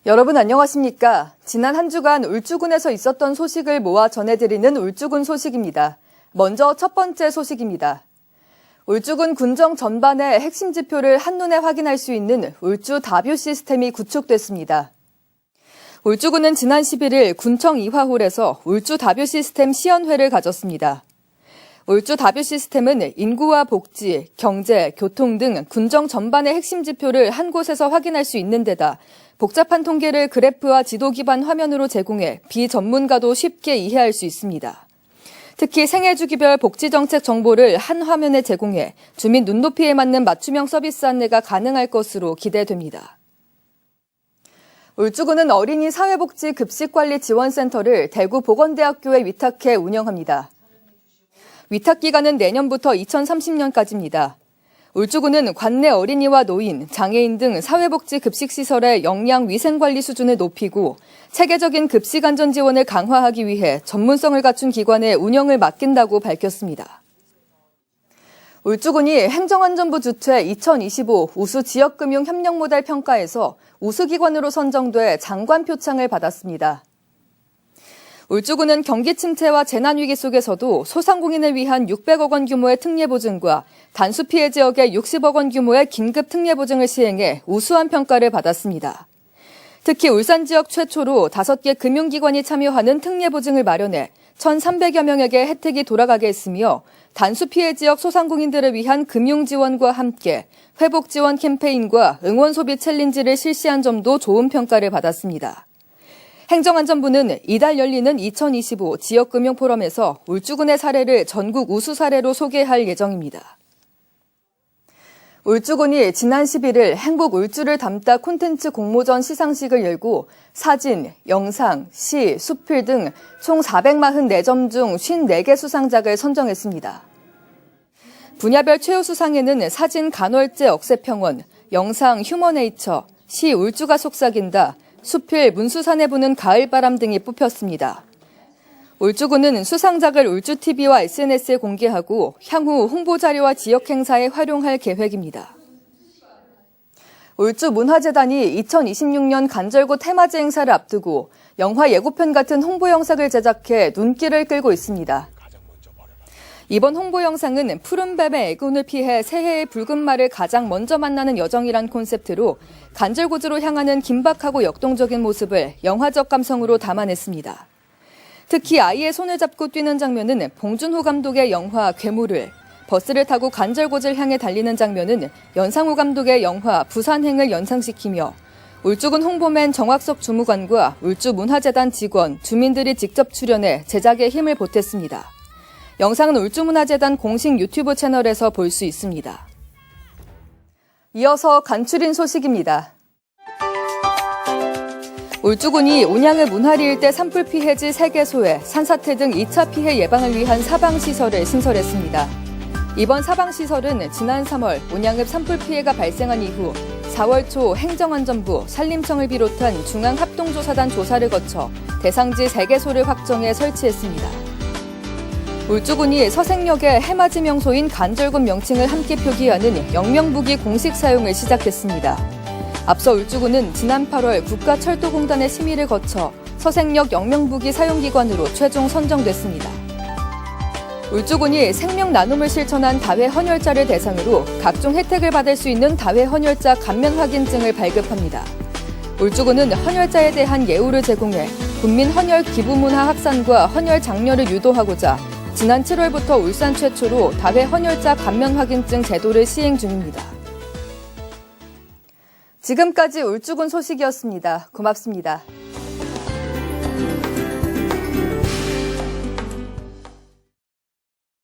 여러분 안녕하십니까? 지난 한 주간 울주군에서 있었던 소식을 모아 전해드리는 울주군 소식입니다. 먼저 첫 번째 소식입니다. 울주군 군정 전반의 핵심 지표를 한눈에 확인할 수 있는 울주 다뷰 시스템이 구축됐습니다. 울주군은 지난 11일 군청 2화홀에서 울주 다뷰 시스템 시연회를 가졌습니다. 울주 다뷰 시스템은 인구와 복지, 경제, 교통 등 군정 전반의 핵심 지표를 한 곳에서 확인할 수 있는 데다 복잡한 통계를 그래프와 지도 기반 화면으로 제공해 비전문가도 쉽게 이해할 수 있습니다. 특히 생애주기별 복지정책 정보를 한 화면에 제공해 주민 눈높이에 맞는 맞춤형 서비스 안내가 가능할 것으로 기대됩니다. 울주군은 어린이 사회복지 급식관리지원센터를 대구보건대학교에 위탁해 운영합니다. 위탁 기간은 내년부터 2030년까지입니다. 울주군은 관내 어린이와 노인, 장애인 등 사회복지 급식시설의 영양 위생관리 수준을 높이고 체계적인 급식안전 지원을 강화하기 위해 전문성을 갖춘 기관의 운영을 맡긴다고 밝혔습니다. 울주군이 행정안전부 주최 2025 우수 지역금융협력 모델 평가에서 우수기관으로 선정돼 장관 표창을 받았습니다. 울주군은 경기 침체와 재난위기 속에서도 소상공인을 위한 600억 원 규모의 특례보증과 단수 피해 지역의 60억 원 규모의 긴급 특례보증을 시행해 우수한 평가를 받았습니다. 특히 울산 지역 최초로 5개 금융기관이 참여하는 특례보증을 마련해 1,300여 명에게 혜택이 돌아가게 했으며 단수 피해 지역 소상공인들을 위한 금융지원과 함께 회복지원 캠페인과 응원소비 챌린지를 실시한 점도 좋은 평가를 받았습니다. 행정안전부는 이달 열리는 2025 지역금융포럼에서 울주군의 사례를 전국 우수 사례로 소개할 예정입니다. 울주군이 지난 11일 행복 울주를 담다 콘텐츠 공모전 시상식을 열고 사진, 영상, 시, 수필 등 총 444점 중 54개 수상작을 선정했습니다. 분야별 최우 수상에는 사진 간헐제 억새평원, 영상 휴머네이처, 시 울주가 속삭인다, 수필 문수산에 부는 가을바람 등이 뽑혔습니다. 울주군은 수상작을 울주TV와 SNS에 공개하고 향후 홍보자료와 지역행사에 활용할 계획입니다. 울주문화재단이 2026년 간절곶 테마제 행사를 앞두고 영화 예고편 같은 홍보 영상을 제작해 눈길을 끌고 있습니다. 이번 홍보 영상은 푸른뱀의 애군을 피해 새해의 붉은 말을 가장 먼저 만나는 여정이란 콘셉트로 간절곶으로 향하는 긴박하고 역동적인 모습을 영화적 감성으로 담아냈습니다. 특히 아이의 손을 잡고 뛰는 장면은 봉준호 감독의 영화 괴물을, 버스를 타고 간절곶을 향해 달리는 장면은 연상호 감독의 영화 부산행을 연상시키며 울주군 홍보맨 정학석 주무관과 울주문화재단 직원, 주민들이 직접 출연해 제작에 힘을 보탰습니다. 영상은 울주문화재단 공식 유튜브 채널에서 볼 수 있습니다. 이어서 간추린 소식입니다. 울주군이 온양의 문화리 일대 산불 피해지 3개소에 산사태 등 2차 피해 예방을 위한 사방시설을 신설했습니다. 이번 사방시설은 지난 3월 온양읍 산불 피해가 발생한 이후 4월 초 행정안전부, 산림청을 비롯한 중앙합동조사단 조사를 거쳐 대상지 3개소를 확정해 설치했습니다. 울주군이 서생역의 해맞이 명소인 간절곶 명칭을 함께 표기하는 영명부기 공식 사용을 시작했습니다. 앞서 울주군은 지난 8월 국가철도공단의 심의를 거쳐 서생역 영명부기 사용기관으로 최종 선정됐습니다. 울주군이 생명 나눔을 실천한 다회 헌혈자를 대상으로 각종 혜택을 받을 수 있는 다회 헌혈자 감면 확인증을 발급합니다. 울주군은 헌혈자에 대한 예우를 제공해 국민 헌혈 기부 문화 확산과 헌혈 장려를 유도하고자 지난 7월부터 울산 최초로 다회 헌혈자 감면 확인증 제도를 시행 중입니다. 지금까지 울주군 소식이었습니다. 고맙습니다.